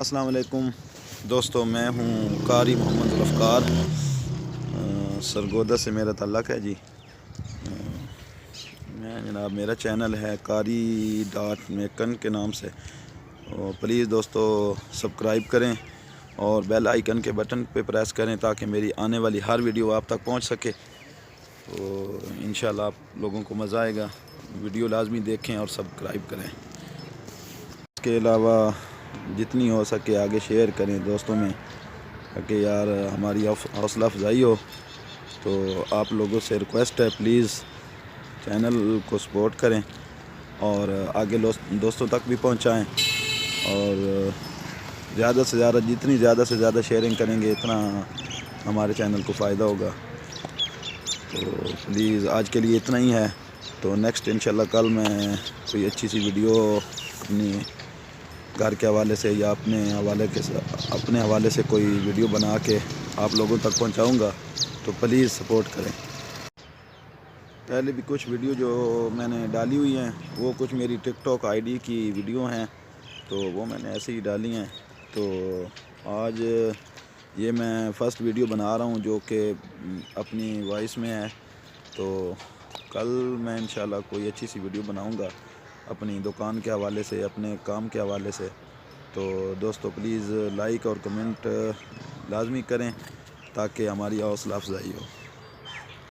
السلام علیکم دوستو، میں ہوں قاری محمد ذوالفقار، سرگودہ سے میرا تعلق ہے جی۔ میں جناب میرا چینل ہے قاری.میکن کے نام سے، پلیز دوستو سبسکرائب کریں اور بیل آئیکن کے بٹن پہ پریس کریں تاکہ میری آنے والی ہر ویڈیو آپ تک پہنچ سکے۔ تو انشاءاللہ آپ لوگوں کو مزہ آئے گا، ویڈیو لازمی دیکھیں اور سبسکرائب کریں۔ اس کے علاوہ جتنی ہو سکے آگے شیئر کریں دوستوں میں، تاکہ یار ہماری حوصلہ افزائی ہو۔ تو آپ لوگوں سے ریکویسٹ ہے، پلیز چینل کو سپورٹ کریں اور آگے دوستوں تک بھی پہنچائیں، اور زیادہ سے زیادہ شیئرنگ کریں گے اتنا ہمارے چینل کو فائدہ ہوگا۔ تو پلیز آج کے لیے اتنا ہی ہے، تو نیکسٹ انشاءاللہ کل میں کوئی اچھی سی ویڈیو اپنی گھر کے حوالے سے یا اپنے حوالے سے کوئی ویڈیو بنا کے آپ لوگوں تک پہنچاؤں گا، تو پلیز سپورٹ کریں۔ پہلے بھی کچھ ویڈیو جو میں نے ڈالی ہوئی ہیں وہ کچھ میری ٹک ٹاک آئی ڈی کی ویڈیو ہیں، تو وہ میں نے ایسے ہی ڈالی ہیں۔ تو آج یہ میں فرسٹ ویڈیو بنا رہا ہوں جو کہ اپنی وائس میں ہے، تو کل میں انشاءاللہ کوئی اچھی سی ویڈیو بناؤں گا اپنی دکان کے حوالے سے، اپنے کام کے حوالے سے۔ تو دوستو پلیز لائک اور کمنٹ لازمی کریں تاکہ ہماری حوصلہ افزائی ہو۔